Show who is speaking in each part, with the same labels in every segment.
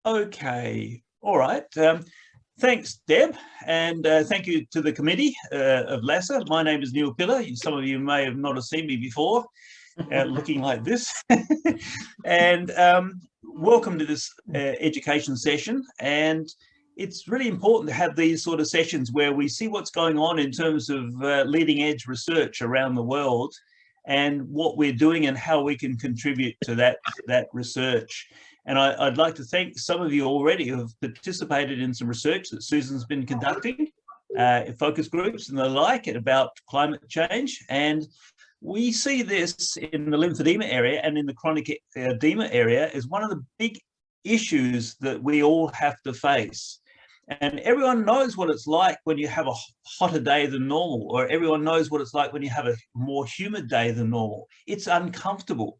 Speaker 1: Okay, all right. Thanks, Deb, and thank you to the committee of LASA. My name is Neil Pillar. Some of you may have not seen me before, looking like this. And welcome to this education session. And it's really important to have these sort of sessions where we see what's going on in terms of leading edge research around the world and what we're doing and how we can contribute to that research. And I'd like to thank some of you already who have participated in some research that Susan's been conducting, focus groups and the like about climate change. And we see this in the lymphedema area and in the chronic edema area as one of the big issues that we all have to face. And everyone knows what it's like when you have a hotter day than normal, or everyone knows what it's like when you have a more humid day than normal. It's uncomfortable.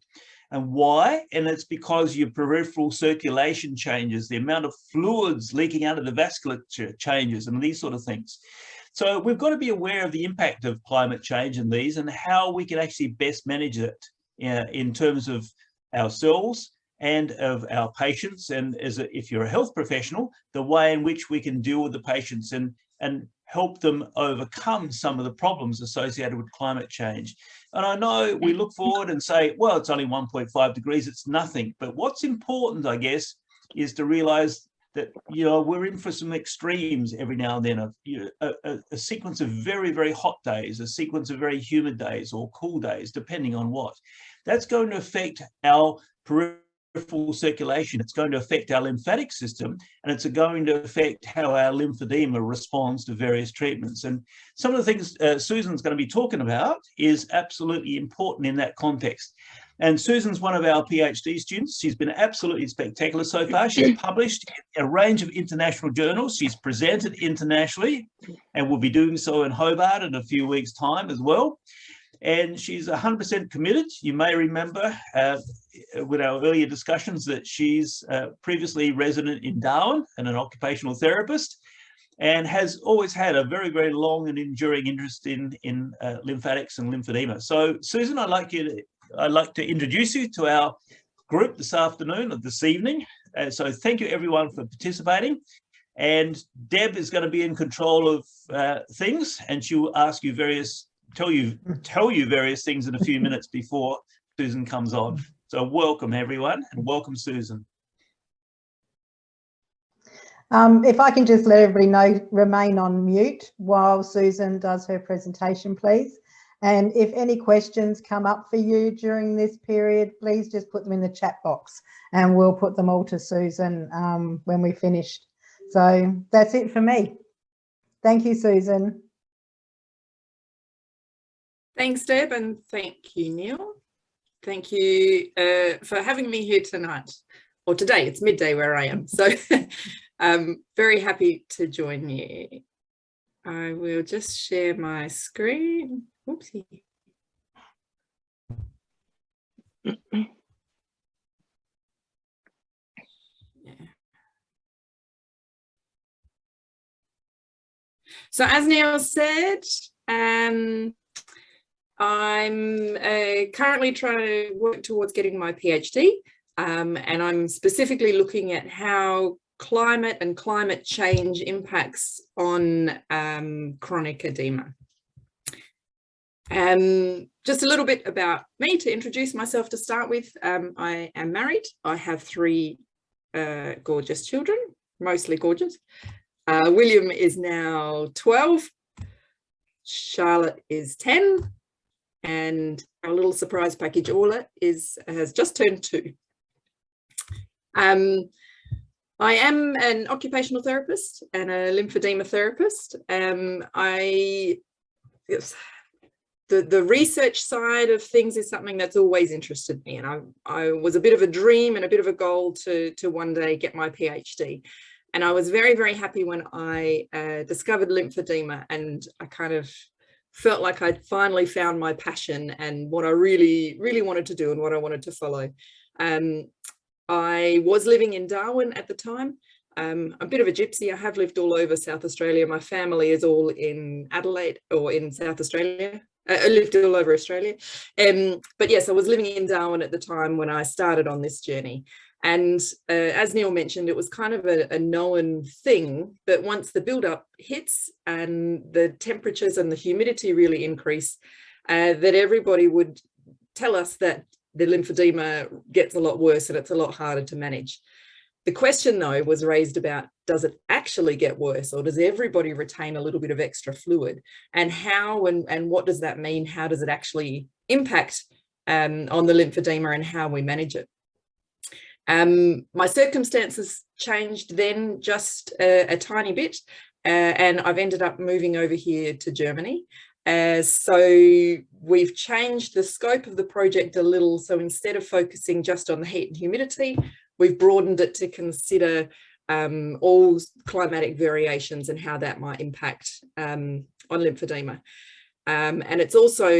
Speaker 1: And why? And it's because your peripheral circulation changes, the amount of fluids leaking out of the vasculature changes, and these sort of things. So we've got to be aware of the impact of climate change in these and how we can actually best manage it in terms of ourselves and of our patients. And if you're a health professional, the way in which we can deal with the patients and help them overcome some of the problems associated with climate change. And I know we look forward and say, well, it's only 1.5 degrees, it's nothing. But what's important, I guess, is to realize that, we're in for some extremes every now and then, of a sequence of very, very hot days, a sequence of very humid days or cool days, depending on what. That's going to affect our peripheral circulation. It's going to affect our lymphatic system, and it's going to affect how our lymphedema responds to various treatments. And some of the things Susan's going to be talking about is absolutely important in that context. And Susan's one of our PhD students. She's been absolutely spectacular so far. She's published a range of international journals. She's presented internationally and will be doing so in Hobart in a few weeks' time as well. And she's 100% committed. You may remember with our earlier discussions that she's previously resident in Darwin and an occupational therapist, and has always had a very, very long and enduring interest in lymphatics and lymphedema. So, Susan, I'd like to introduce you to our group this afternoon or this evening. So thank you everyone for participating. And Deb is going to be in control of things, and she will ask you tell you various things in a few minutes before Susan comes on. So welcome everyone, and welcome Susan.
Speaker 2: If I can just let everybody know, remain on mute while Susan does her presentation, please. And if any questions come up for you during this period, please just put them in the chat box and we'll put them all to Susan when we finished. So that's it for me. Thank you, Susan.
Speaker 3: Thanks, Deb, and thank you, Neil. Thank you for having me here tonight, or today. It's midday where I am, so I'm very happy to join you. I will just share my screen. Oopsie. Yeah. So as Neil said, I'm currently trying to work towards getting my PhD, and I'm specifically looking at how climate and climate change impacts on chronic edema. Just a little bit about me to introduce myself to start with. I am married. I have 3 gorgeous children, mostly gorgeous. William is now 12. Charlotte is 10. And our little surprise package, Orla, has just turned 2. I am an occupational therapist and a lymphedema therapist. The research side of things is something that's always interested me, and I was a bit of a dream and a bit of a goal to one day get my PhD. And I was very, very happy when I discovered lymphedema, and I kind of felt like I'd finally found my passion and what I really, really wanted to do and what I wanted to follow. I was living in Darwin at the time. A bit of a gypsy. I have lived all over South Australia. My family is all in Adelaide or in South Australia. I lived all over Australia. But yes, I was living in Darwin at the time when I started on this journey. And as Neil mentioned, it was kind of a known thing that once the buildup hits and the temperatures and the humidity really increase, that everybody would tell us that the lymphedema gets a lot worse and it's a lot harder to manage. The question, though, was raised about, does it actually get worse, or does everybody retain a little bit of extra fluid? And how and what does that mean? How does it actually impact on the lymphedema and how we manage it? My circumstances changed then just a tiny bit, and I've ended up moving over here to Germany. So we've changed the scope of the project a little. So instead of focusing just on the heat and humidity, we've broadened it to consider all climatic variations and how that might impact on lymphedema. And it's also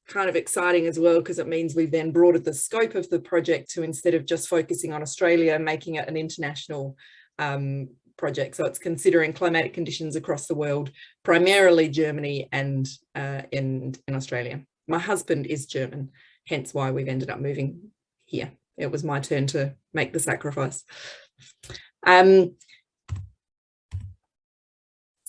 Speaker 3: kind of exciting as well, because it means we've then broadened the scope of the project to, instead of just focusing on Australia, making it an international project. So it's considering climatic conditions across the world, primarily Germany and in Australia. My husband is German, hence why we've ended up moving here. It was my turn to make the sacrifice.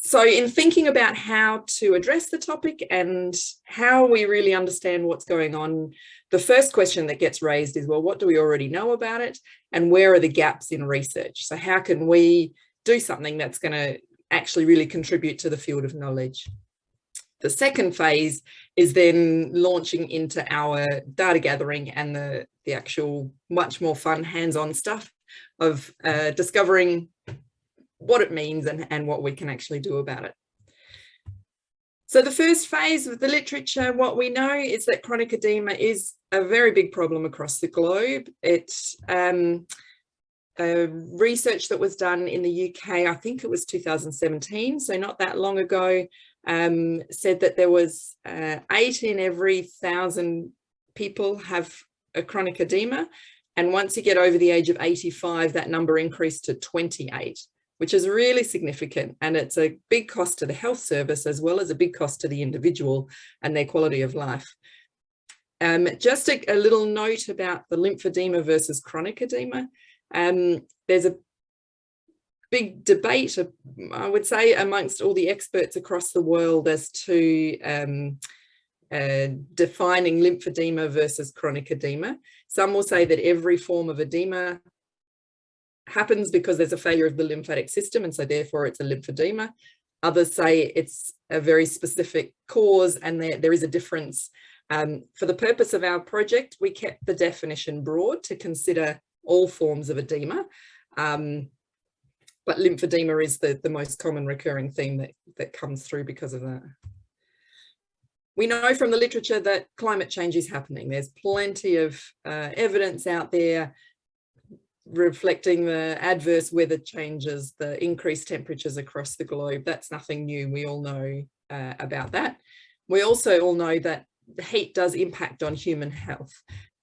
Speaker 3: So in thinking about how to address the topic and how we really understand what's going on, the first question that gets raised is, well, what do we already know about it? And where are the gaps in research? So how can we do something that's going to actually really contribute to the field of knowledge? The second phase is then launching into our data gathering and the actual much more fun hands-on stuff of discovering what it means and what we can actually do about it. So the first phase of the literature, what we know is that chronic oedema is a very big problem across the globe. It's research that was done in the UK, I think it was 2017, so not that long ago, said that there was 8 in every 1,000 people have a chronic oedema. And once you get over the age of 85, that number increased to 28. Which is really significant, and it's a big cost to the health service as well as a big cost to the individual and their quality of life. Just a little note about the lymphedema versus chronic edema. There's a big debate, I would say, amongst all the experts across the world as to defining lymphedema versus chronic edema. Some will say that every form of edema happens because there's a failure of the lymphatic system, and so therefore it's a lymphedema. Others say it's a very specific cause and there is a difference. For the purpose of our project, we kept the definition broad to consider all forms of edema, but lymphedema is the most common recurring theme that comes through because of that. We know from the literature that climate change is happening. There's plenty of evidence out there reflecting the adverse weather changes, the increased temperatures across the globe. That's nothing new. We all know about that. We also all know that the heat does impact on human health.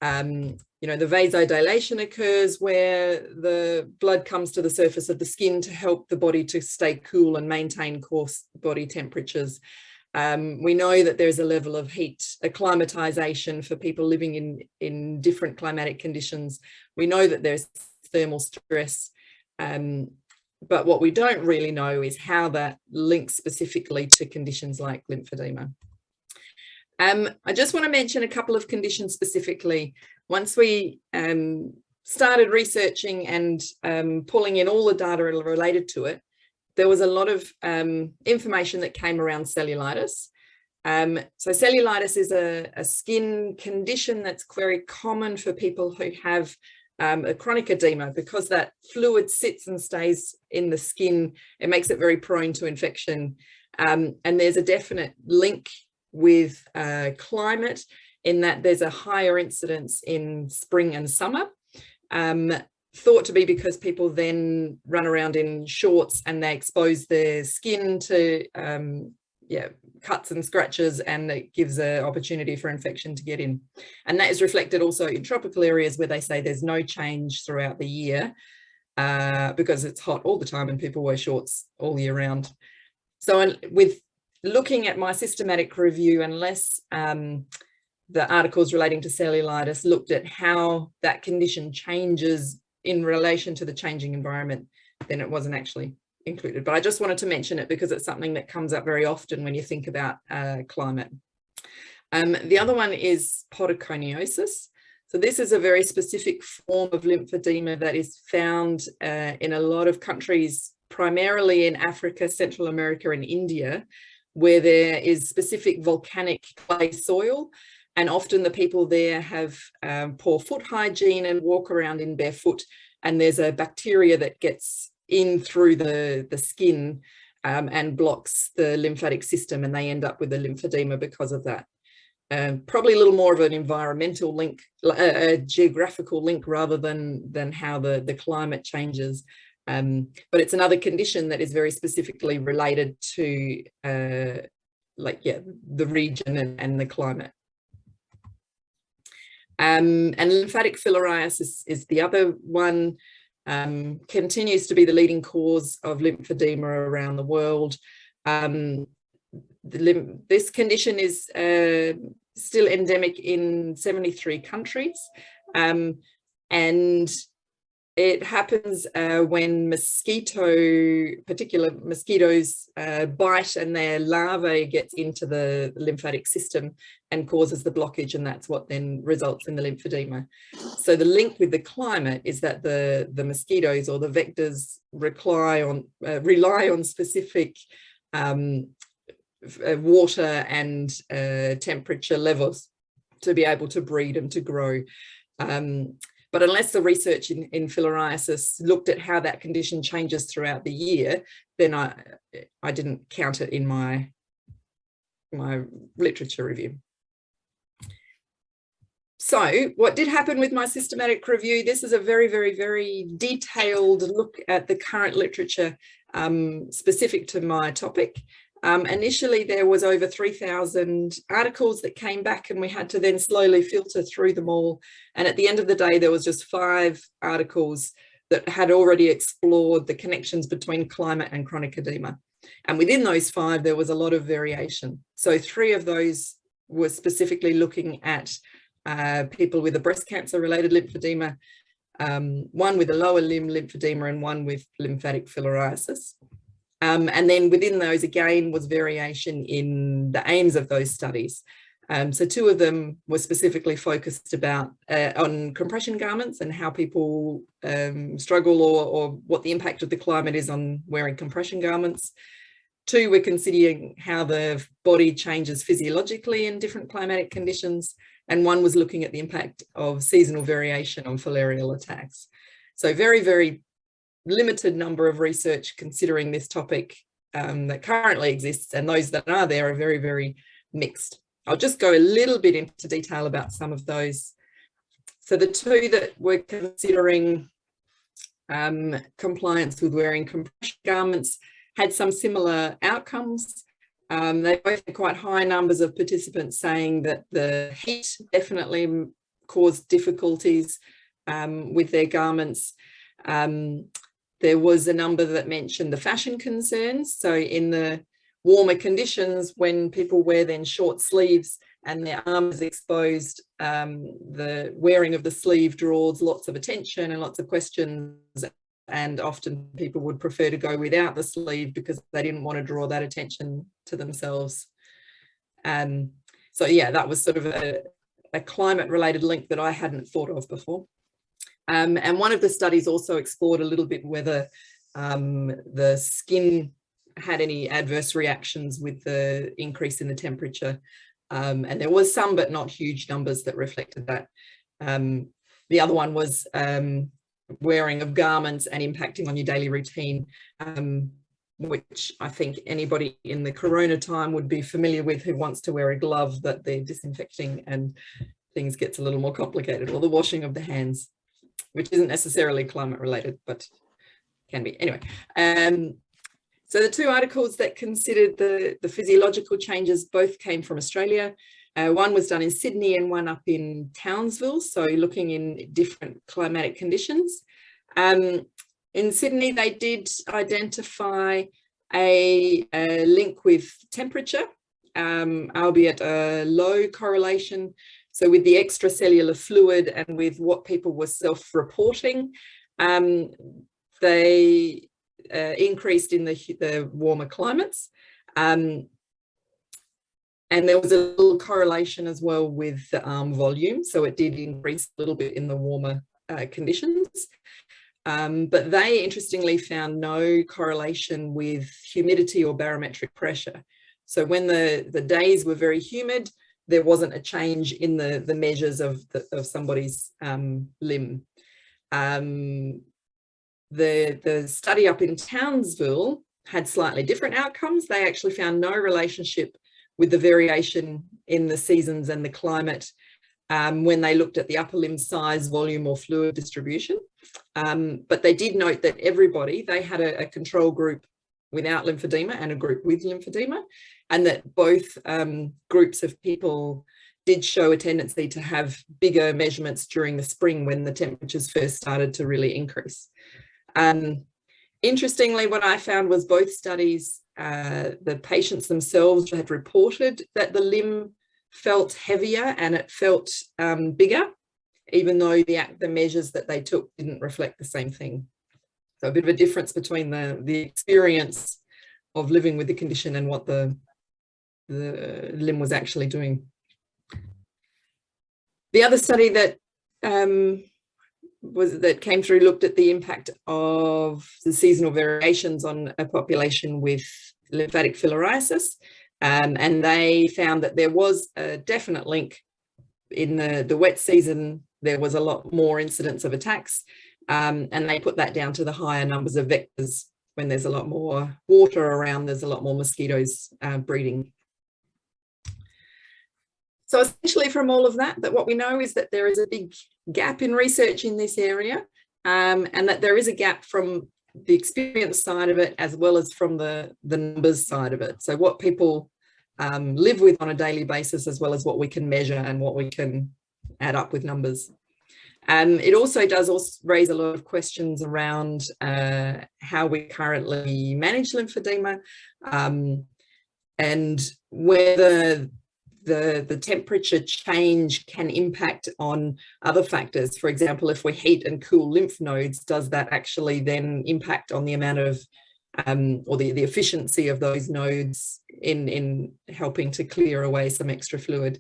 Speaker 3: You know, the vasodilation occurs where the blood comes to the surface of the skin to help the body to stay cool and maintain core body temperatures. We know that there's a level of heat acclimatization for people living in different climatic conditions. We know that there's thermal stress, but what we don't really know is how that links specifically to conditions like lymphedema. I just want to mention a couple of conditions specifically. Once we started researching and pulling in all the data related to it, there was a lot of information that came around cellulitis. So cellulitis is a skin condition that's very common for people who have a chronic edema. Because that fluid sits and stays in the skin, it makes it very prone to infection. And there's a definite link with climate in that there's a higher incidence in spring and summer, thought to be because people then run around in shorts and they expose their skin to cuts and scratches, and it gives an opportunity for infection to get in. And that is reflected also in tropical areas where they say there's no change throughout the year because it's hot all the time and people wear shorts all year round. So with looking at my systematic review, unless the articles relating to cellulitis looked at how that condition changes in relation to the changing environment, then it wasn't actually included. But I just wanted to mention it because it's something that comes up very often when you think about climate. The other one is podoconiosis. So this is a very specific form of lymphedema that is found in a lot of countries, primarily in Africa, Central America, and India, where there is specific volcanic clay soil. And often the people there have poor foot hygiene and walk around in barefoot. And there's a bacteria that gets in through the skin and blocks the lymphatic system, and they end up with a lymphedema because of that. Probably a little more of an environmental link, a geographical link, rather than how the climate changes. But it's another condition that is very specifically related to the region and the climate. And lymphatic filariasis is the other one. Continues to be the leading cause of lymphedema around the world. This condition is still endemic in 73 countries, and it happens when particular mosquitoes bite, and their larvae gets into the lymphatic system and causes the blockage, and that's what then results in the lymphedema. So the link with the climate is that the mosquitoes or the vectors rely on specific water and temperature levels to be able to breed and to grow. But unless the research in filariasis looked at how that condition changes throughout the year, then I didn't count it in my literature review. So what did happen with my systematic review? This is a very, very, very detailed look at the current literature specific to my topic. Initially, there was over 3,000 articles that came back, and we had to then slowly filter through them all. And at the end of the day, there was just 5 articles that had already explored the connections between climate and chronic edema. And within those 5, there was a lot of variation. So 3 of those were specifically looking at people with a breast cancer related lymphedema, one with a lower limb lymphedema, and one with lymphatic filariasis. And then within those, again, was variation in the aims of those studies. So 2 of them were specifically focused on compression garments and how people struggle or what the impact of the climate is on wearing compression garments. 2 were considering how the body changes physiologically in different climatic conditions. And 1 was looking at the impact of seasonal variation on filarial attacks. So very, very limited number of research considering this topic that currently exists, and those that are there are very, very mixed. I'll just go a little bit into detail about some of those. So the 2 that were considering compliance with wearing compression garments had some similar outcomes. They both had quite high numbers of participants saying that the heat definitely caused difficulties with their garments. There was a number that mentioned the fashion concerns. So in the warmer conditions, when people wear then short sleeves and their arm is exposed, the wearing of the sleeve draws lots of attention and lots of questions. And often people would prefer to go without the sleeve because they didn't want to draw that attention to themselves. So yeah, that was sort of a climate related link that I hadn't thought of before. And one of the studies also explored a little bit whether the skin had any adverse reactions with the increase in the temperature. And there was some, but not huge numbers that reflected that. The other one was wearing of garments and impacting on your daily routine, which I think anybody in the corona time would be familiar with who wants to wear a glove that they're disinfecting and things gets a little more complicated, or the washing of the hands, which isn't necessarily climate related, but can be. Anyway, so the 2 articles that considered the physiological changes both came from Australia. One was done in Sydney and one up in Townsville, so looking in different climatic conditions. In Sydney, they did identify a link with temperature, albeit a low correlation. So with the extracellular fluid and with what people were self-reporting, They increased in the warmer climates. And there was a little correlation as well with the arm volume. So it did increase a little bit in the warmer conditions. But they interestingly found no correlation with humidity or barometric pressure. So when the days were very humid, there wasn't a change in the measures of somebody's limb. The study up in Townsville had slightly different outcomes. They actually found no relationship with the variation in the seasons and the climate when they looked at the upper limb size, volume or fluid distribution. But they did note that they had a control group without lymphedema and a group with lymphedema, and that both groups of people did show a tendency to have bigger measurements during the spring when the temperatures first started to really increase. Interestingly, what I found was both studies, the patients themselves had reported that the limb felt heavier and it felt bigger, even though the measures that they took didn't reflect the same thing. So a bit of a difference between the experience of living with the condition and what the limb was actually doing. The other study that came through looked at the impact of the seasonal variations on a population with lymphatic filariasis, and they found that there was a definite link. In the wet season, there was a lot more incidence of attacks, and they put that down to the higher numbers of vectors. When there's a lot more water around, there's a lot more mosquitoes breeding. So essentially from all of that what we know is that there is a big gap in research in this area, and that there is a gap from the experience side of it as well as from the numbers side of it. So what people live with on a daily basis as well as what we can measure and what we can add up with numbers. It also does raise a lot of questions around how we currently manage lymphedema, and whether the temperature change can impact on other factors. For example, if we heat and cool lymph nodes, does that actually then impact on the amount of or the efficiency of those nodes in helping to clear away some extra fluid?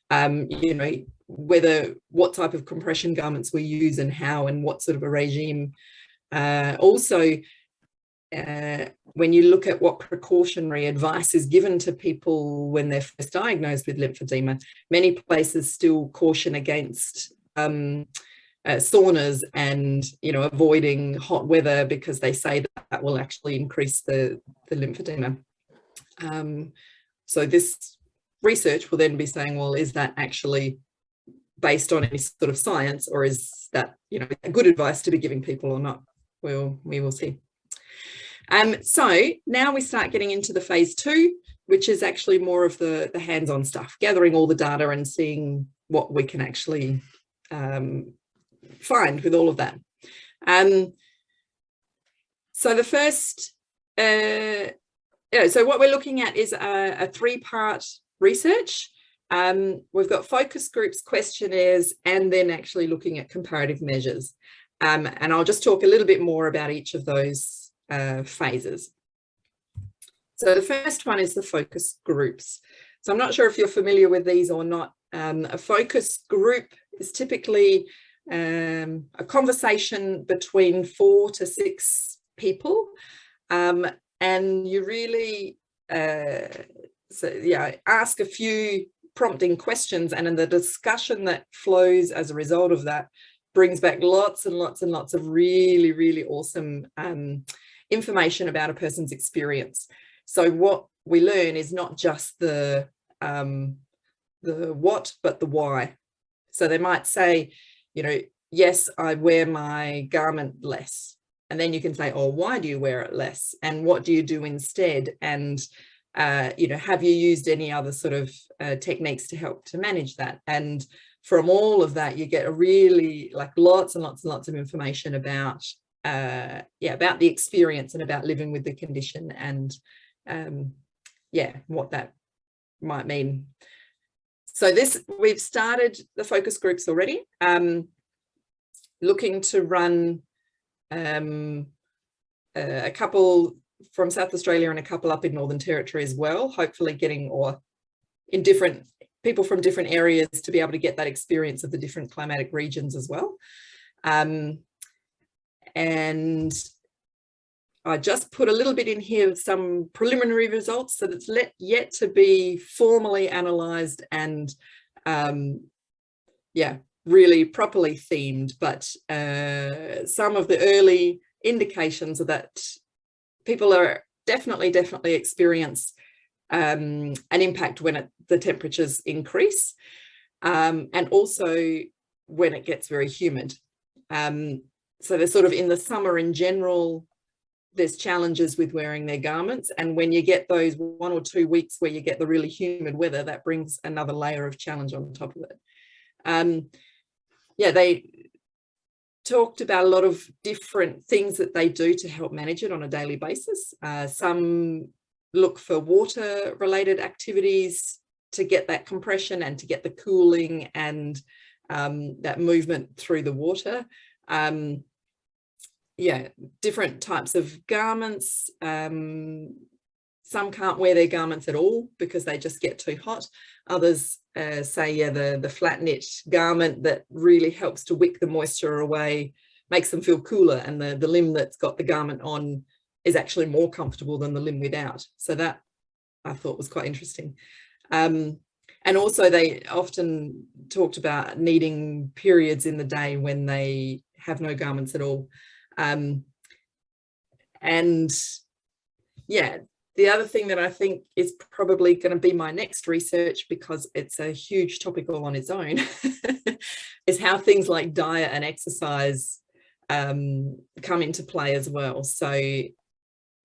Speaker 3: You know, what type of compression garments we use and how and what sort of a regime. Also, when you look at what precautionary advice is given to people when they're first diagnosed with lymphedema, many places still caution against saunas and, you know, avoiding hot weather because they say that will actually increase the lymphedema. So this research will then be saying, well, is that actually based on any sort of science, or is that, you know, good advice to be giving people or not? We will see. So now we start getting into the phase 2, which is actually more of the hands-on stuff, gathering all the data and seeing what we can actually find with all of that. So the first, so what we're looking at is a 3-part research. We've got focus groups, questionnaires, and then actually looking at comparative measures. And I'll just talk a little bit more about each of those phases. So the first one is the focus groups. So I'm not sure if you're familiar with these or not. A focus group is typically a conversation between 4 to 6 people, and you really ask a few prompting questions, and in the discussion that flows as a result of that brings back lots and lots and lots of really, really awesome information about a person's experience. So what we learn is not just the what, but the why. So they might say, you know, yes, I wear my garment less. And then you can say, oh, why do you wear it less? And what do you do instead? And, you know, have you used any other sort of techniques to help to manage that? And from all of that, you get a really lots and lots and lots of information about, about the experience and about living with the condition and, what that might mean. So we've started the focus groups already, looking to run a couple from South Australia and a couple up in Northern Territory as well, hopefully getting, or in different people from different areas to be able to get that experience of the different climatic regions as well. And I just put a little bit in here of some preliminary results, so that's yet to be formally analysed and yeah, really properly themed, but some of the early indications are that people are definitely experience an impact when the temperatures increase, and also when it gets very humid. So they're sort of in the summer in general, there's challenges with wearing their garments, and when you get those 1 or 2 weeks where you get the really humid weather, that brings another layer of challenge on top of it. Yeah, they talked about a lot of different things that they do to help manage it on a daily basis. Some look for water related activities to get that compression and to get the cooling and that movement through the water. Yeah, different types of garments. Some can't wear their garments at all because they just get too hot. Others say, yeah, the flat knit garment that really helps to wick the moisture away, makes them feel cooler, and the limb that's got the garment on is actually more comfortable than the limb without. So that I thought was quite interesting. And also they often talked about needing periods in the day when they have no garments at all. And yeah, the other thing that I think is probably going to be my next research, because it's a huge topic all on its own, is how things like diet and exercise come into play as well. So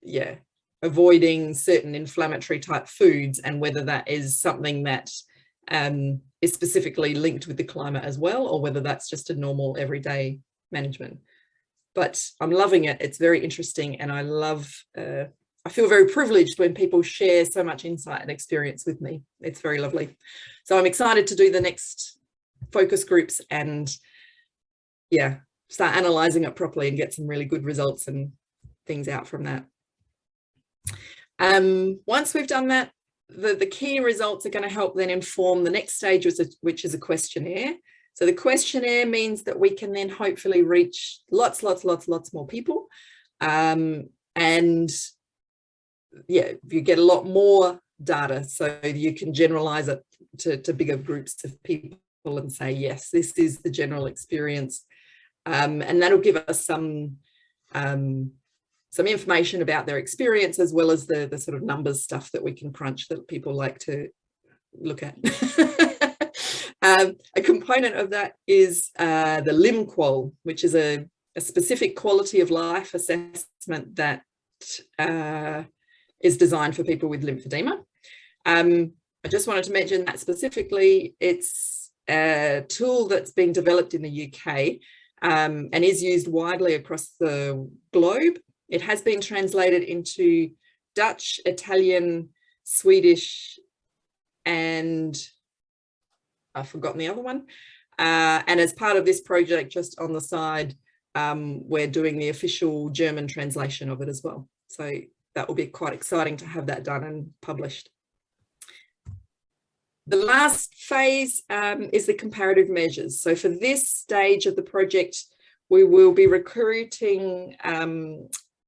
Speaker 3: yeah, avoiding certain inflammatory type foods, and whether that is something that is specifically linked with the climate as well, or whether that's just a normal everyday management. But I'm loving it. It's very interesting, and I love, I feel very privileged when people share so much insight and experience with me. It's very lovely. So I'm excited to do the next focus groups and yeah, start analysing it properly and get some really good results and things out from that. Once we've done that, the key results are going to help then inform the next stage, which is a questionnaire. So the questionnaire means that we can then hopefully reach lots more people. And yeah, you get a lot more data, so you can generalize it to bigger groups of people and say, yes, this is the general experience. And that'll give us some information about their experience, as well as the sort of numbers stuff that we can crunch that people like to look at. A component of that is the limb qual, which is a specific quality of life assessment that is designed for people with lymphedema. I just wanted to mention that specifically. It's a tool that's being developed in the UK and is used widely across the globe. It has been translated into Dutch, Italian, Swedish, and I've forgotten the other one. And as part of this project, just on the side, we're doing the official German translation of it as well. So that will be quite exciting to have that done and published. The last phase is the comparative measures. So for this stage of the project, we will be recruiting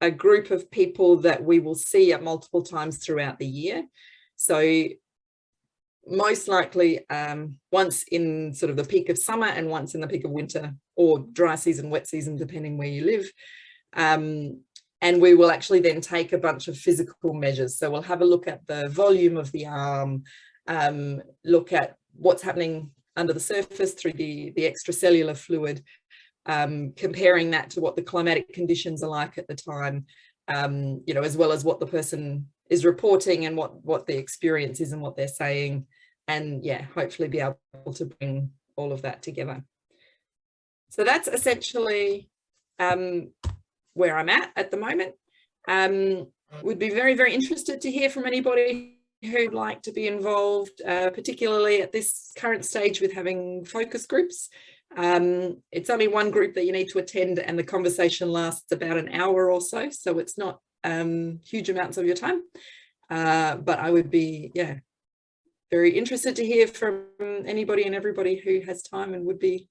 Speaker 3: a group of people that we will see at multiple times throughout the year. So most likely once in sort of the peak of summer and once in the peak of winter, or dry season, wet season, depending where you live. And we will actually then take a bunch of physical measures. So we'll have a look at the volume of the arm, look at what's happening under the surface through the extracellular fluid, comparing that to what the climatic conditions are like at the time, you know, as well as what the person is reporting and what the experience is and what they're saying, and yeah, hopefully be able to bring all of that together. So that's essentially where I'm at the moment. Would be very interested to hear from anybody who'd like to be involved, particularly at this current stage with having focus groups. It's only one group that you need to attend, and the conversation lasts about an hour or so. So it's not huge amounts of your time. But I would be, very interested to hear from anybody and everybody who has time and would be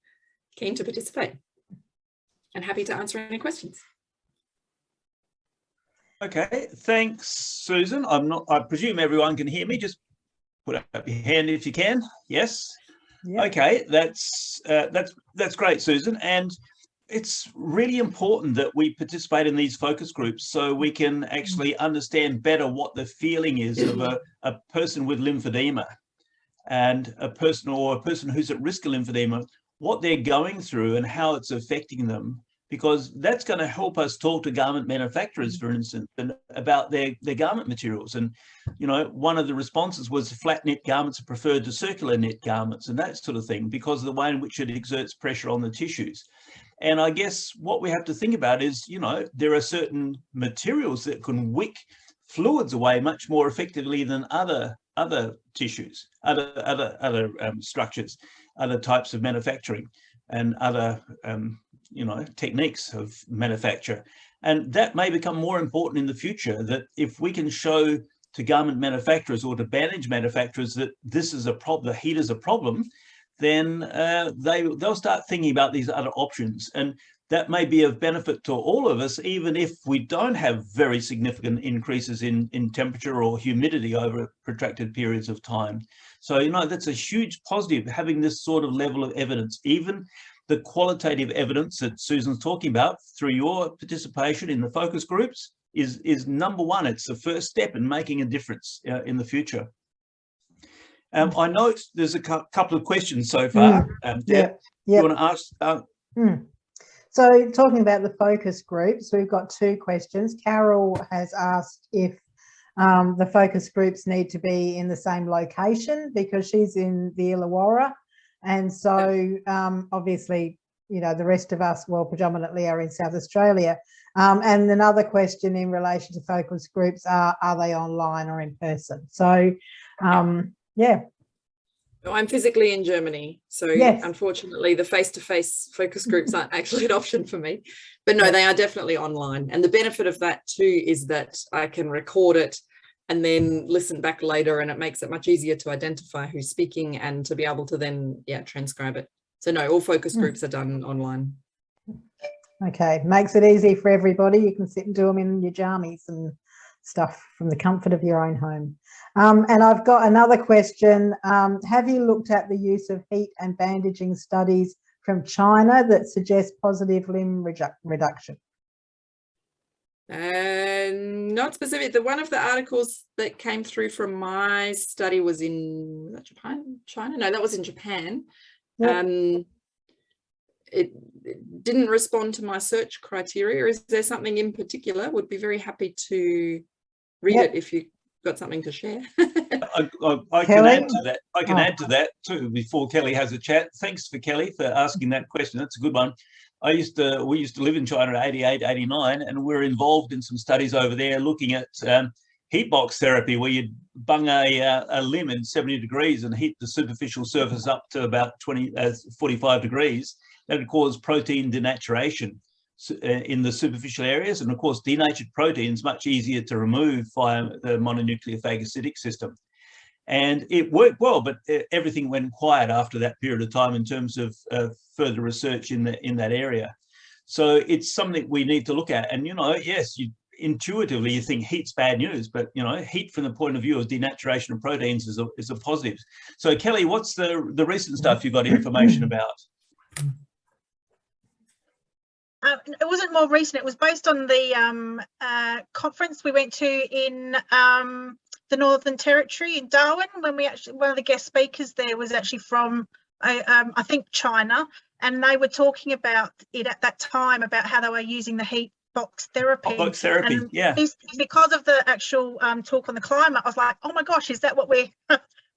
Speaker 3: keen to participate, and happy to answer any questions.
Speaker 1: Okay, thanks, Susan. I presume everyone can hear me. Just put up your hand if you can. Yes. Yep. Okay, that's great, Susan. And it's really important that we participate in these focus groups so we can actually understand better what the feeling is of a person with lymphedema, and a person who's at risk of lymphedema, what they're going through and how it's affecting them, because that's going to help us talk to garment manufacturers, for instance, and about their garment materials. And, one of the responses was flat knit garments are preferred to circular knit garments and that sort of thing, because of the way in which it exerts pressure on the tissues. And I guess what we have to think about is, there are certain materials that can wick fluids away much more effectively than other tissues, other structures, other types of manufacturing, and other techniques of manufacture. And that may become more important in the future, that if we can show to garment manufacturers or to bandage manufacturers that this is a problem, the heat is a problem, then they'll start thinking about these other options. And that may be of benefit to all of us, even if we don't have very significant increases in temperature or humidity over protracted periods of time. So, that's a huge positive, having this sort of level of evidence. Even the qualitative evidence that Susan's talking about through your participation in the focus groups is number one. It's the first step in making a difference in the future. I know there's a couple of questions so far. Deb, you want to ask?
Speaker 2: So talking about the focus groups, we've got two questions. Carol has asked if the focus groups need to be in the same location, because she's in the Illawarra. And so obviously, the rest of us, well, predominantly are in South Australia. And another question in relation to focus groups are they online or in person? So, yeah.
Speaker 3: I'm physically in Germany, so yes, unfortunately the face-to-face focus groups aren't actually an option for me, but no, they are definitely online. And the benefit of that too is that I can record it and then listen back later, and it makes it much easier to identify who's speaking and to be able to then transcribe it. So no, all focus groups are done online.
Speaker 2: Okay, makes it easy for everybody. You can sit and do them in your jammies and stuff from the comfort of your own home. And I've got another question. Have you looked at the use of heat and bandaging studies from China that suggest positive limb reduction?
Speaker 3: Not specific. One of the articles that came through from my study was in China? No, that was in Japan. Yep. It didn't respond to my search criteria. Is there something in particular? Would be very happy to read it if you got something to share.
Speaker 1: I can add to that. I can add to that too before Kelly has a chat. Thanks for Kelly for asking that question. That's a good one. We used to live in China in 88, 89, and we're involved in some studies over there looking at heat box therapy, where you'd bung a limb in 70 degrees and heat the superficial surface up to about 45 degrees. That would cause protein denaturation in the superficial areas. And of course, denatured protein is much easier to remove via the mononuclear phagocytic system. And it worked well, but everything went quiet after that period of time in terms of further research in that area. So it's something we need to look at. And, yes, intuitively you think heat's bad news, but, heat from the point of view of denaturation of proteins is a positive. So, Kelly, what's the recent stuff you got information about?
Speaker 4: It wasn't more recent. It was based on the conference we went to in the Northern Territory in Darwin, when one of the guest speakers there was actually from, I think, China, and they were talking about it at that time, about how they were using the heat box therapy.
Speaker 1: Box therapy, and yeah.
Speaker 4: Because of the actual talk on the climate, I was like, oh my gosh, is that what we're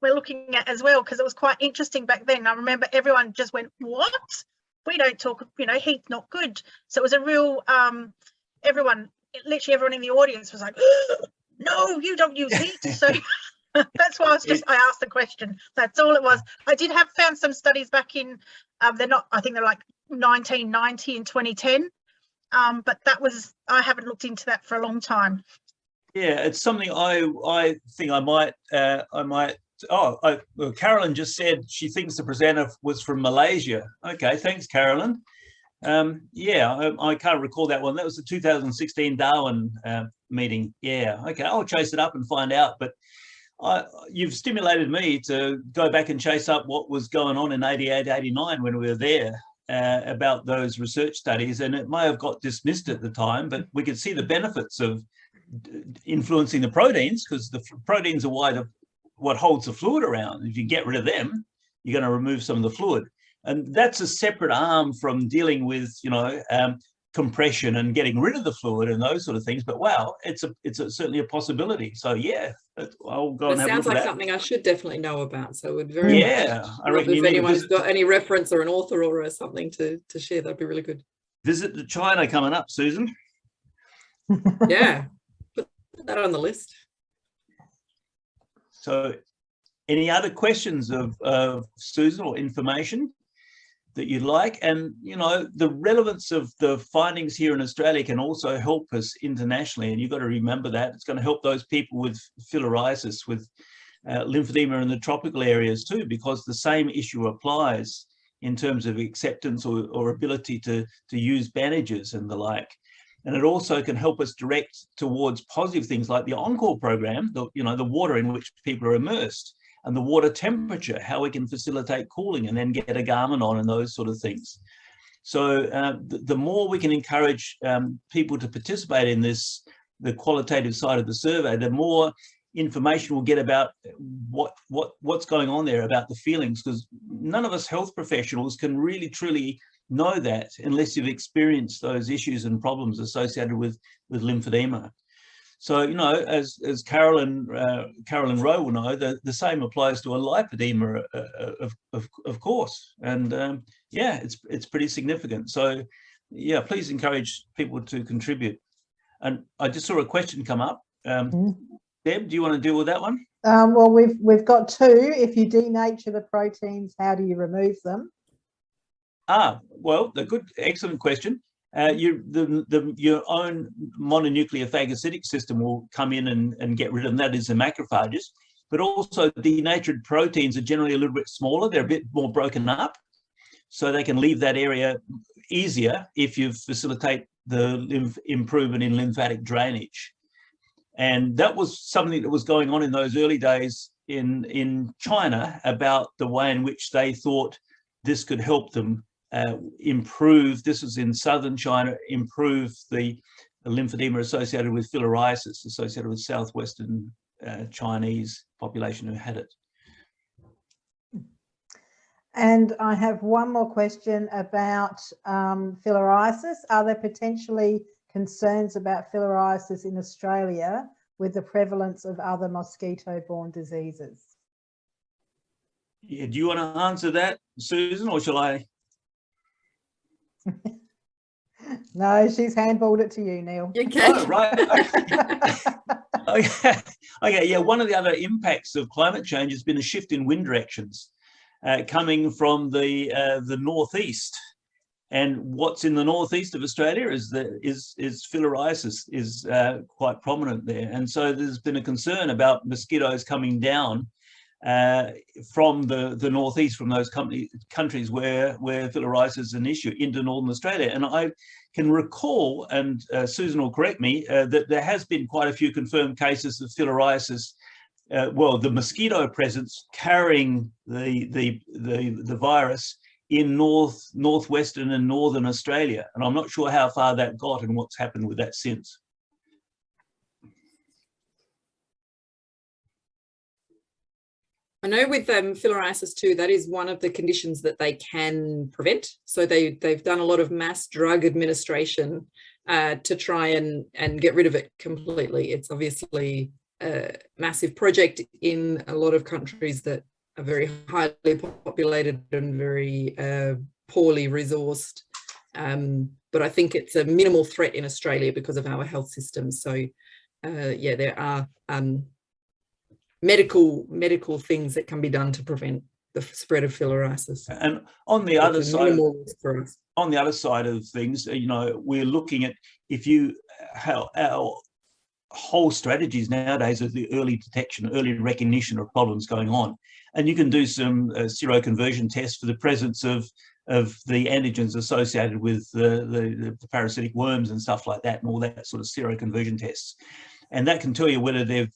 Speaker 4: looking at as well? Because it was quite interesting back then. I remember everyone just went, what? We don't talk, heat's not good. So it was a real, literally everyone in the audience was like, no, you don't use heat. So That's why I asked the question. That's all it was. I did have found some studies back in, they're not, I think they're like 1990 and 2010. But that was, I haven't looked into that for a long time.
Speaker 1: Yeah, it's something I think I might. Well, Carolyn just said she thinks the presenter was from Malaysia. Okay, thanks, Carolyn. Yeah, I can't recall that one. That was the 2016 Darwin meeting. Yeah, okay, I'll chase it up and find out. But you've stimulated me to go back and chase up what was going on in 88, 89 when we were there. About those research studies, and it may have got dismissed at the time, but we could see the benefits of influencing the proteins, because the proteins are what holds the fluid around. If you get rid of them, you're going to remove some of the fluid, and that's a separate arm from dealing with, compression and getting rid of the fluid and those sort of things. But wow, it's certainly a possibility. So yeah, I'll go and have a look at that.
Speaker 3: Sounds like something I should definitely know about. So would very
Speaker 1: I reckon
Speaker 3: if anyone's got any reference or an author or something to share, that'd be really good.
Speaker 1: Visit to China coming up, Susan.
Speaker 3: Yeah, put that on the list.
Speaker 1: So any other questions of Susan or information that you'd like? And the relevance of the findings here in Australia can also help us internationally, and you've got to remember that it's going to help those people with filariasis, with lymphedema in the tropical areas too, because the same issue applies in terms of acceptance or ability to use bandages and the like. And it also can help us direct towards positive things like the Encore program, the water in which people are immersed, and the water temperature, how we can facilitate cooling and then get a garment on and those sort of things. So the more we can encourage people to participate in this, the qualitative side of the survey, the more information we'll get about what's going on there, about the feelings, because none of us health professionals can really truly know that unless you've experienced those issues and problems associated with lymphedema. So, as Carolyn Rowe will know, the same applies to a lipedema, of course. And yeah, it's pretty significant. So, yeah, please encourage people to contribute. And I just saw a question come up. Deb, do you want to deal with that one?
Speaker 2: Well, we've got two. If you denature the proteins, how do you remove them?
Speaker 1: Well, excellent question. Your own mononuclear phagocytic system will come in and get rid of them. That is the macrophages. But also denatured proteins are generally a little bit smaller. They're a bit more broken up, so they can leave that area easier if you facilitate the improvement in lymphatic drainage. And that was something that was going on in those early days in China, about the way in which they thought this could help them improve, this was in southern China, improve the lymphedema associated with filariasis, associated with southwestern Chinese population who had it.
Speaker 2: And I have one more question about filariasis. Are there potentially concerns about filariasis in Australia with the prevalence of other mosquito-borne diseases?
Speaker 1: Yeah, do you want to answer that, Susan, or shall I?
Speaker 2: No, she's handballed it to you, Neil.
Speaker 3: Okay.
Speaker 1: Oh, right. Okay. Yeah. One of the other impacts of climate change has been a shift in wind directions coming from the northeast. And what's in the northeast of Australia is filariasis is quite prominent there. And so there's been a concern about mosquitoes coming down from the northeast, from those countries where filariasis is an issue, into northern Australia. And I can recall, and Susan will correct me, that there has been quite a few confirmed cases of filariasis. Well, the mosquito presence carrying the virus in northwestern and northern Australia, and I'm not sure how far that got and what's happened with that since.
Speaker 3: I know with filariasis too, that is one of the conditions that they can prevent. So they've done a lot of mass drug administration to try and get rid of it completely. It's obviously a massive project in a lot of countries that are very highly populated and very poorly resourced. But I think it's a minimal threat in Australia because of our health system. So yeah, there are medical things that can be done to prevent the spread of filariasis.
Speaker 1: And on the other side,
Speaker 3: on
Speaker 1: the other side of things, you know, we're looking at how our whole strategies nowadays are the early detection, early recognition of problems going on, and you can do some seroconversion tests for the presence of the antigens associated with the parasitic worms and stuff like that, and all that sort of seroconversion tests, and that can tell you whether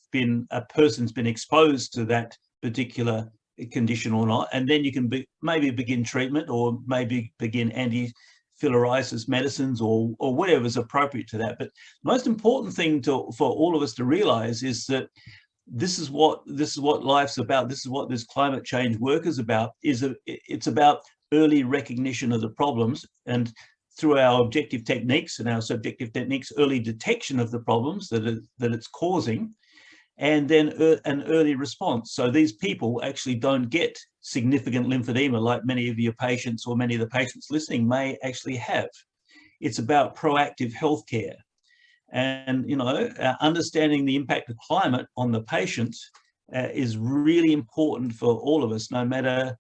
Speaker 1: a person's been exposed to that particular condition or not, and then you can maybe begin treatment, or maybe begin anti-filariasis medicines, or whatever is appropriate to that. But the most important thing for all of us to realize is that this is what life's about. This is what this climate change work is about. It's about early recognition of the problems, and through our objective techniques and our subjective techniques, early detection of the problems that it's causing, and then an early response. So these people actually don't get significant lymphedema like many of your patients, or many of the patients listening, may actually have. It's about proactive healthcare. And, you know, understanding the impact of climate on the patient is really important for all of us, no matter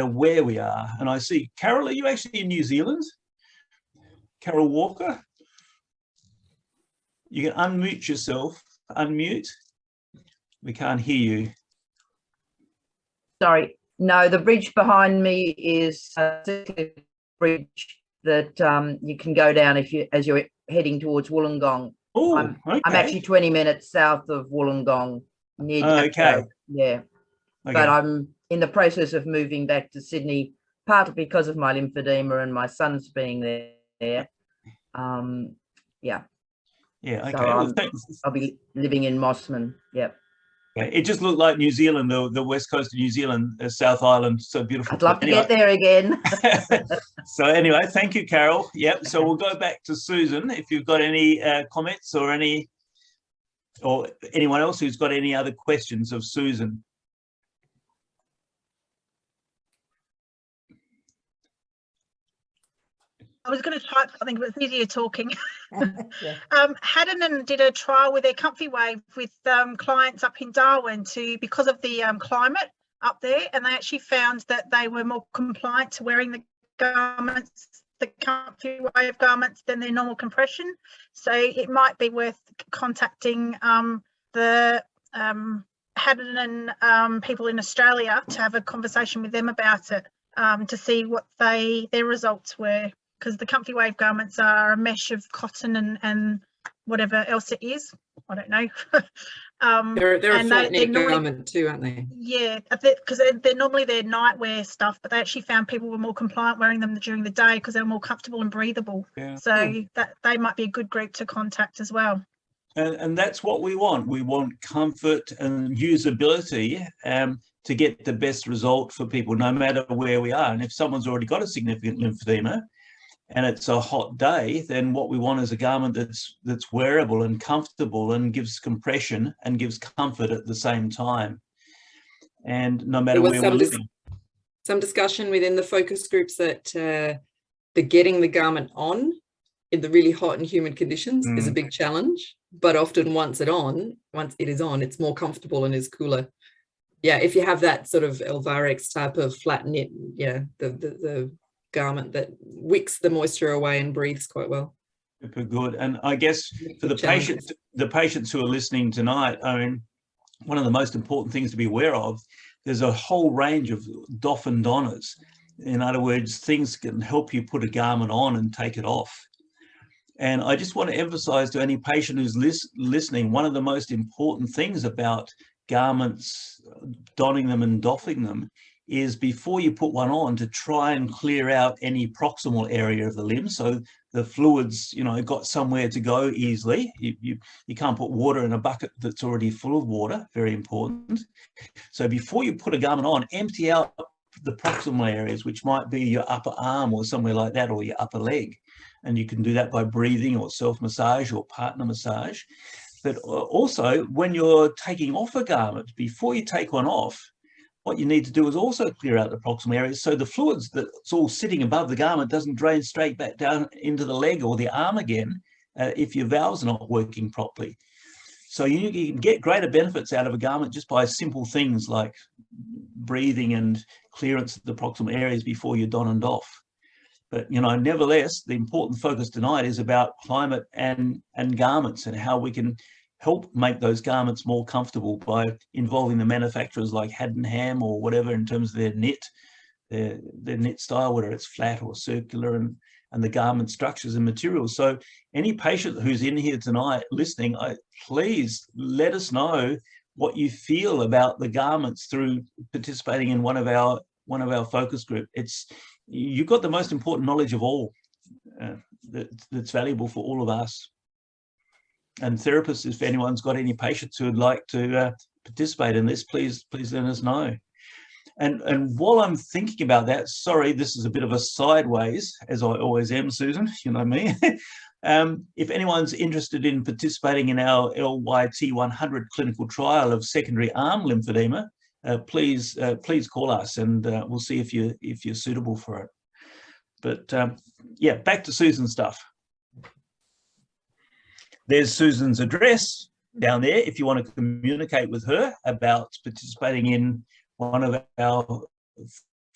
Speaker 1: where we are. And I see, Carol, are you actually in New Zealand? Carol Walker? You can unmute yourself. Unmute. We can't hear you.
Speaker 5: Sorry, no, the bridge behind me is a bridge that you can go down as you're heading towards Wollongong.
Speaker 1: Oh,
Speaker 5: I'm actually 20 minutes south of Wollongong, near
Speaker 1: okay.
Speaker 5: Yeah,
Speaker 1: Okay.
Speaker 5: But I'm in the process of moving back to Sydney, partly because of my lymphedema and my son's being there. Yeah.
Speaker 1: Yeah. Okay.
Speaker 5: So I'll be living in Mossman. Yep.
Speaker 1: Okay. It just looked like New Zealand, the west coast of New Zealand, South Island, so beautiful.
Speaker 5: I'd love to get there again.
Speaker 1: So anyway, thank you, Carol. Yep. So we'll go back to Susan. If you've got any comments, or anyone else who's got any other questions of Susan.
Speaker 4: I was going to type something, but it's easier talking.
Speaker 2: Yeah.
Speaker 4: Haddon did a trial with their Comfy Wave with clients up in Darwin because of the climate up there, and they actually found that they were more compliant to wearing the garments, the Comfy Wave garments, than their normal compression. So it might be worth contacting the Haddon and people in Australia to have a conversation with them about it, to see what their results were. Because the Comfy Wave garments are a mesh of cotton and whatever else it is. I don't know.
Speaker 3: They're a flat knit garment too, aren't they? Yeah,
Speaker 4: because they're normally their nightwear stuff, but they actually found people were more compliant wearing them during the day because they're more comfortable and breathable. Yeah. So that they might be a good group to contact as well.
Speaker 1: And that's what we want. We want comfort and usability to get the best result for people, no matter where we are. And if someone's already got a significant lymphedema, and it's a hot day, then what we want is a garment that's wearable and comfortable and gives compression and gives comfort at the same time. And no matter where we're living.
Speaker 3: Some discussion within the focus groups that the getting the garment on in the really hot and humid conditions is a big challenge. But often once it is on, it's more comfortable and is cooler. Yeah, if you have that sort of Elvarex type of flat knit, yeah, the garment that wicks the moisture away and breathes quite well.
Speaker 1: Super good. And I guess for the patients who are listening tonight, I mean, one of the most important things to be aware of, there's a whole range of doff and donners. In other words, things can help you put a garment on and take it off. And I just want to emphasize to any patient who's listening, one of the most important things about garments, donning them and doffing them, is before you put one on, to try and clear out any proximal area of the limb, so the fluids, you know, got somewhere to go easily. You can't put water in a bucket that's already full of water, very important. So before you put a garment on, empty out the proximal areas, which might be your upper arm or somewhere like that, or your upper leg. And you can do that by breathing or self-massage or partner massage. But also, when you're taking off a garment, before you take one off, what you need to do is also clear out the proximal areas, so the fluids that's all sitting above the garment doesn't drain straight back down into the leg or the arm again if your valves are not working properly. So you can get greater benefits out of a garment just by simple things like breathing and clearance of the proximal areas before you don and doff. But, you know, nevertheless, the important focus tonight is about climate and garments and how we can help make those garments more comfortable by involving the manufacturers like Haddon Ham or whatever in terms of their knit, their knit style, whether it's flat or circular, and the garment structures and materials. So any patient who's in here tonight listening, please let us know what you feel about the garments through participating in one of our focus group. You've got the most important knowledge of all that's valuable for all of us. And therapists, if anyone's got any patients who would like to participate in this, please let us know. And while I'm thinking about that, sorry, this is a bit of a sideways, as I always am, Susan, you know me. If anyone's interested in participating in our LYT100 clinical trial of secondary arm lymphedema, please call us, and we'll see if you're suitable for it. But yeah, back to Susan's stuff. There's Susan's address down there if you want to communicate with her about participating in one of our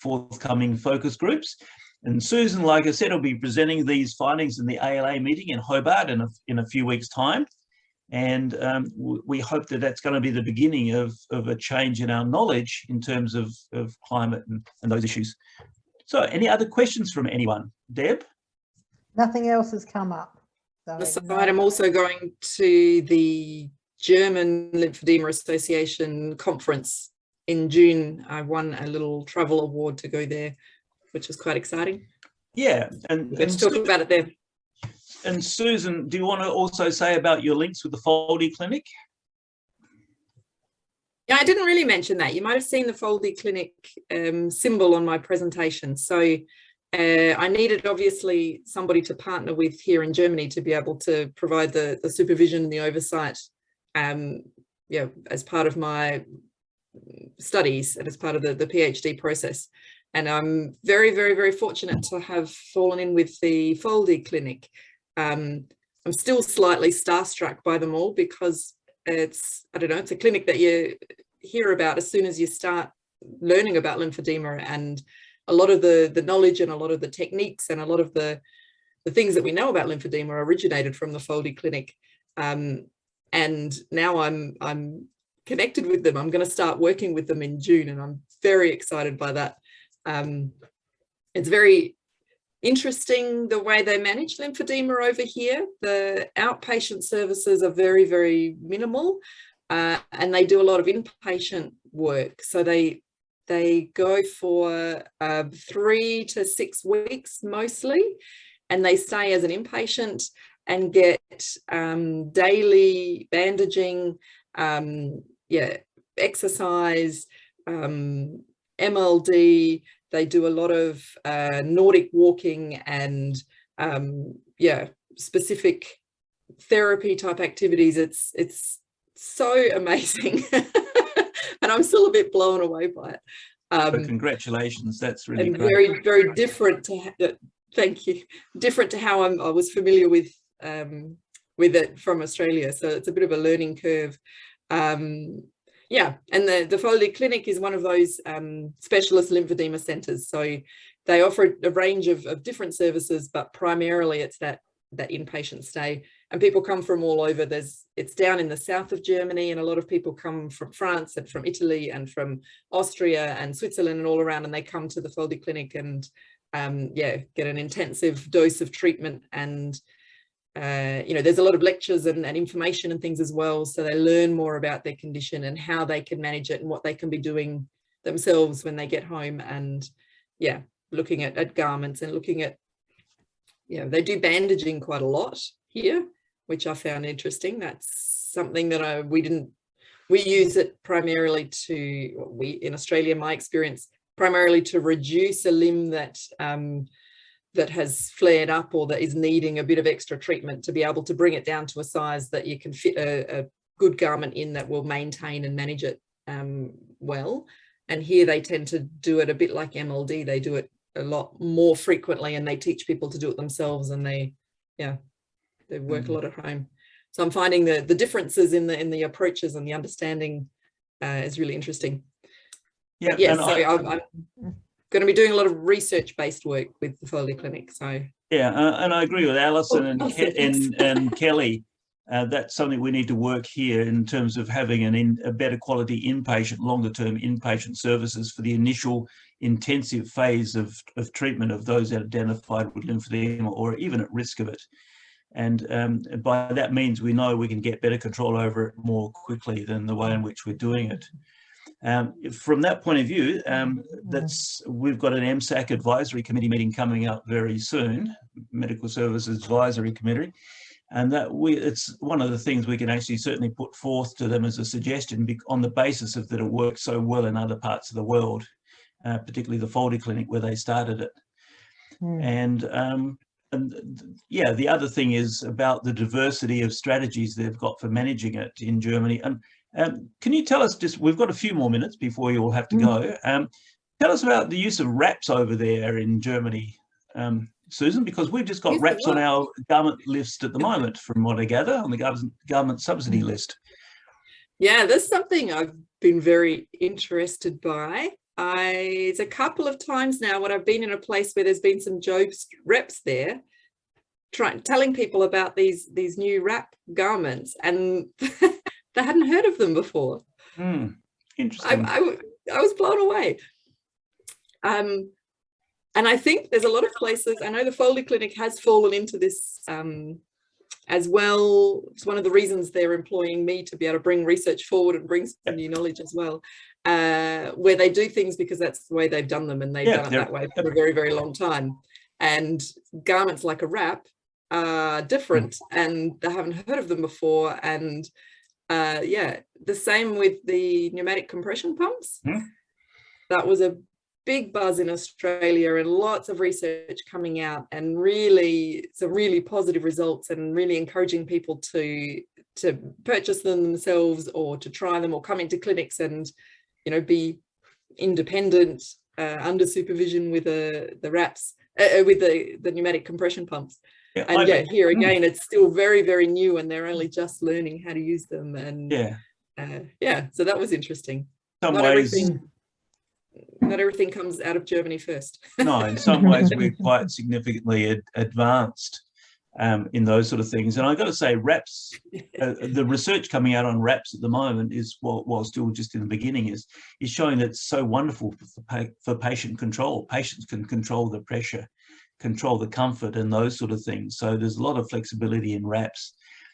Speaker 1: forthcoming focus groups. And Susan, like I said, will be presenting these findings in the ALA meeting in Hobart in a few weeks' time. And we hope that that's going to be the beginning of a change in our knowledge in terms of climate and those issues. So any other questions from anyone? Deb?
Speaker 2: Nothing else has come up. So
Speaker 3: I'm also going to the German Lymphedema Association conference in June. I won a little travel award to go there, which was quite exciting.
Speaker 1: Yeah, and
Speaker 3: let's talk about it there.
Speaker 1: And Susan, do you want to also say about your links with the Foldy Clinic?
Speaker 3: Yeah, I didn't really mention that. You might have seen the Foldy Clinic symbol on my presentation. So I needed, obviously, somebody to partner with here in Germany to be able to provide the supervision and the oversight as part of my studies and as part of the PhD process. And I'm very, very, very fortunate to have fallen in with the Foldy Clinic. I'm still slightly starstruck by them all because it's a clinic that you hear about as soon as you start learning about lymphedema, and a lot of the knowledge and a lot of the techniques and a lot of the things that we know about lymphedema originated from the Foldy Clinic. And now I'm connected with them. I'm going to start working with them in June, and I'm very excited by that. It's very interesting the way they manage lymphedema over here. The outpatient services are very, very minimal, and they do a lot of inpatient work. So they go for 3 to 6 weeks mostly, and they stay as an inpatient and get daily bandaging, exercise, MLD. They do a lot of Nordic walking and specific therapy type activities. It's so amazing. And I'm still a bit blown away by it.
Speaker 1: So congratulations, that's really
Speaker 3: and
Speaker 1: great.
Speaker 3: Very, very different to, thank you, different to how I was familiar with it from Australia. So it's a bit of a learning curve. Yeah, and the Foldy Clinic is one of those specialist lymphedema centres. So they offer a range of different services, but primarily it's that inpatient stay. And people come from all over. It's down in the south of Germany, and a lot of people come from France and from Italy and from Austria and Switzerland and all around, and they come to the Foldy Clinic and get an intensive dose of treatment. And there's a lot of lectures and information and things as well, so they learn more about their condition and how they can manage it and what they can be doing themselves when they get home. And looking at garments and looking at they do bandaging quite a lot here, which I found interesting. That's something that we use it primarily in Australia, my experience, primarily to reduce a limb that has flared up or that is needing a bit of extra treatment, to be able to bring it down to a size that you can fit a good garment in that will maintain and manage it well. And here they tend to do it a bit like MLD. They do it a lot more frequently, and they teach people to do it themselves, and they work a lot at home. So I'm finding the differences in the approaches and the understanding is really interesting.
Speaker 1: Yeah,
Speaker 3: yes, so I'm going to be doing a lot of research-based work with the Foley Clinic. So
Speaker 1: yeah, and I agree with Alison and Kelly. That's something we need to work here in terms of having a better quality inpatient, longer-term inpatient services for the initial intensive phase of treatment of those identified with lymphedema or even at risk of it. And by that means, we know we can get better control over it more quickly than the way in which we're doing it. From that point of view, we've got an MSAC advisory committee meeting coming up very soon, Medical Services Advisory Committee, and it's one of the things we can actually certainly put forth to them as a suggestion on the basis of that it works so well in other parts of the world, particularly the Foley Clinic where they started it. And yeah, the other thing is about the diversity of strategies they've got for managing it in Germany. And can you tell us, we've got a few more minutes before you all have to go. Tell us about the use of wraps over there in Germany, Susan, because we've just got wraps on our garment list at the moment, from what I gather, on the government subsidy list. Yeah,
Speaker 3: that's something I've been very interested by. It's a couple of times now when I've been in a place where there's been some Job's reps there, telling people about these new wrap garments, and they hadn't heard of them before.
Speaker 1: Interesting.
Speaker 3: I was blown away. And I think there's a lot of places, I know the Foley Clinic has fallen into this as well. It's one of the reasons they're employing me to be able to bring research forward and bring some new knowledge as well, where they do things because that's the way they've done them, and they've done it that way for a very, very long time. And garments like a wrap are different, and they haven't heard of them before. And yeah, the same with the pneumatic compression pumps. That was a big buzz in Australia, and lots of research coming out, and really some really positive results, and really encouraging people to purchase them themselves, or to try them, or come into clinics and, you know, be independent under supervision with the wraps, with the pneumatic compression pumps. Yeah, and yeah, here again, it's still very, very new, and they're only just learning how to use them. And yeah, so that was interesting. Not everything comes out of Germany first.
Speaker 1: No, in some ways we're quite significantly advanced in those sort of things. And I've got to say, wraps, the research coming out on wraps at the moment is, while still just in the beginning, is showing that it's so wonderful for patient control. Patients can control the pressure, control the comfort, and those sort of things. So there's a lot of flexibility in wraps.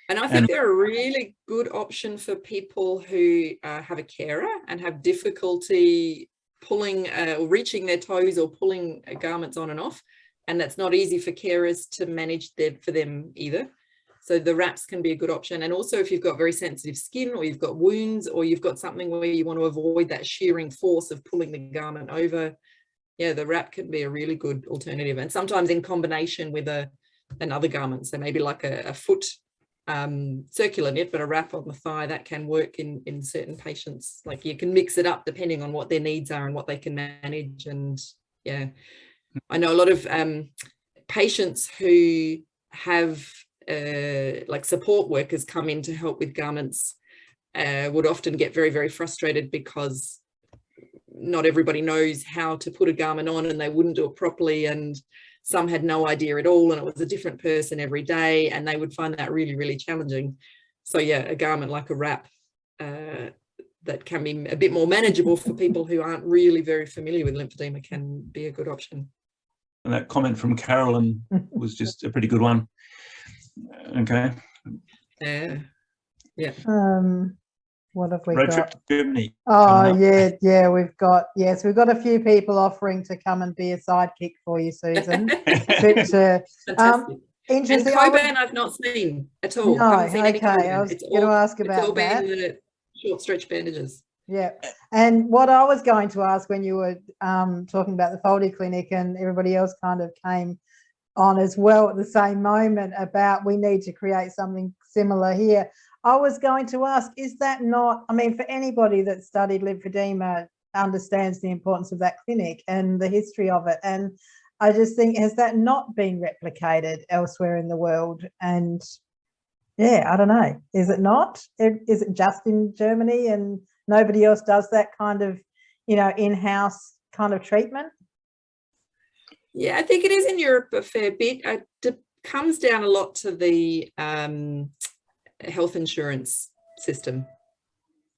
Speaker 3: And I think they're a really good option for people who have a carer and have difficulty pulling or reaching their toes or pulling garments on and off, and that's not easy for carers to manage for them either. So the wraps can be a good option. And also if you've got very sensitive skin, or you've got wounds, or you've got something where you want to avoid that shearing force of pulling the garment over, yeah, the wrap can be a really good alternative. And sometimes in combination with another garment, so maybe like a foot circular knit, but a wrap on the thigh, that can work in certain patients. Like, you can mix it up depending on what their needs are and what they can manage. And yeah, I know a lot of patients who have like support workers come in to help with garments would often get very, very frustrated because not everybody knows how to put a garment on, and they wouldn't do it properly, and some had no idea at all, and it was a different person every day, and they would find that really, really challenging. So yeah, a garment like a wrap that can be a bit more manageable for people who aren't really very familiar with lymphedema can be a good option.
Speaker 1: And that comment from Carolyn was just a pretty good one. Okay.
Speaker 3: Yeah.
Speaker 2: What have we
Speaker 1: Road
Speaker 2: got?
Speaker 1: trip to Germany.
Speaker 2: Oh yeah, we've got a few people offering to come and be a sidekick for you, Susan.
Speaker 3: Interesting. And Coburn I've not seen at all.
Speaker 2: No, okay. I was going to ask about
Speaker 3: it's all
Speaker 2: that.
Speaker 3: been the short stretch bandages.
Speaker 2: Yeah, and what I was going to ask when you were talking about the Foley Clinic, and everybody else kind of came on as well at the same moment about we need to create something similar here. I was going to ask, is that not, I mean, for anybody that studied lymphedema understands the importance of that clinic and the history of it, and I just think, has that not been replicated elsewhere in the world? And Yeah, I don't know. Is it not? Is it just in Germany and nobody else does that kind of, you know, in-house kind of treatment?
Speaker 3: Yeah, I think it is in Europe a fair bit. It comes down a lot to the health insurance system.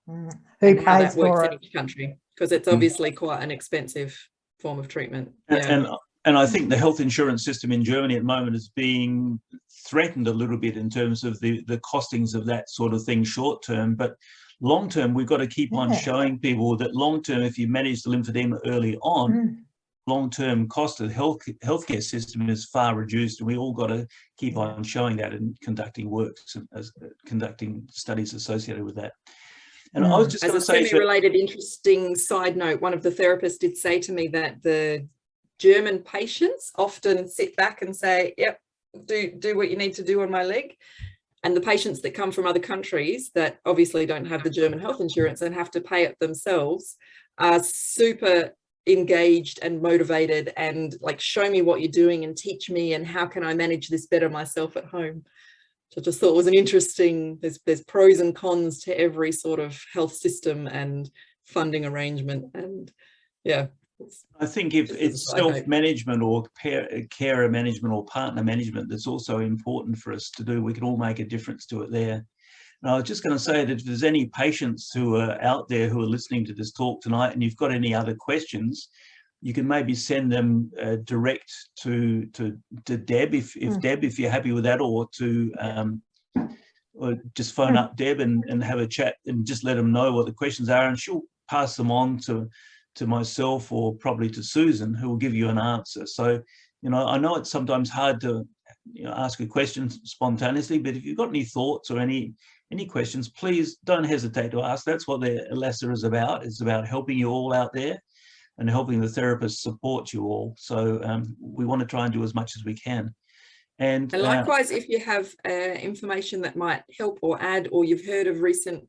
Speaker 2: Who
Speaker 3: and how
Speaker 2: pays
Speaker 3: that works
Speaker 2: for
Speaker 3: in
Speaker 2: it?
Speaker 3: each country, because it's obviously quite an expensive form of treatment. Yeah.
Speaker 1: And I think the health insurance system in Germany at the moment is being threatened a little bit in terms of the costings of that sort of thing short term. But long term, we've got to keep on showing people that long term, if you manage the lymphedema early on, long-term cost of the healthcare system is far reduced, and we all got to keep on showing that and conducting works and conducting studies associated with that. And I was just going to say,
Speaker 3: semi-related interesting side note, one of the therapists did say to me that the German patients often sit back and say, yep, do what you need to do on my leg. And the patients that come from other countries that obviously don't have the German health insurance and have to pay it themselves are super engaged and motivated and like, show me what you're doing and teach me and how can I manage this better myself at home. So I just thought it was an interesting, there's pros and cons to every sort of health system and funding arrangement. And yeah.
Speaker 1: I think if it's self-management or carer management or partner management, that's also important for us to do. We can all make a difference to it there. And I was just going to say that if there's any patients who are out there who are listening to this talk tonight and you've got any other questions, you can maybe send them direct to Deb, if you're happy with that, or to or just phone up Deb and have a chat and just let them know what the questions are, and she'll pass them on to myself or probably to Susan, who will give you an answer. So, you know, I know it's sometimes hard to ask a question spontaneously, but if you've got any thoughts or any questions, please don't hesitate to ask. That's what the LASA is about. It's about helping you all out there and helping the therapists support you all. So we want to try and do as much as we can. And
Speaker 3: likewise, if you have information that might help or add, or you've heard of recent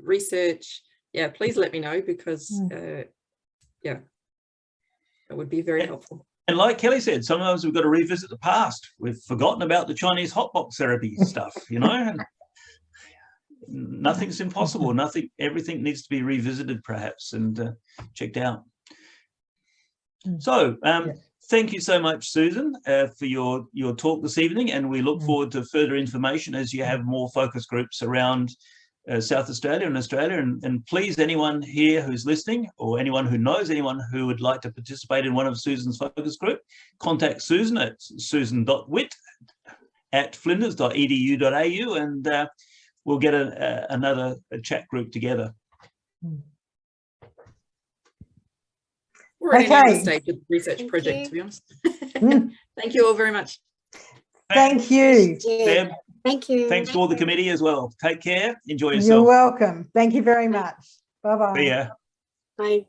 Speaker 3: research, yeah, please let me know, because yeah, that would be very helpful.
Speaker 1: And like Kelly said, sometimes we've got to revisit the past. We've forgotten about the Chinese hotbox therapy stuff, you know, and nothing's impossible. Everything needs to be revisited perhaps and checked out. So thank you so much, Susan, for your talk this evening, and we look forward to further information as you have more focus groups around South Australia and Australia. And please, anyone here who's listening or anyone who knows anyone who would like to participate in one of Susan's focus group, contact Susan at susan.witt@flinders.edu.au, and we'll get another chat group together.
Speaker 3: We're in another stage of the research project, to be honest. Thank you all very much.
Speaker 2: Thank you.
Speaker 1: Deb,
Speaker 6: thank you.
Speaker 1: Thanks to all the committee as well. Take care. Enjoy yourself.
Speaker 2: You're welcome. Thank you very much. Bye-bye.
Speaker 1: See ya.
Speaker 6: Bye.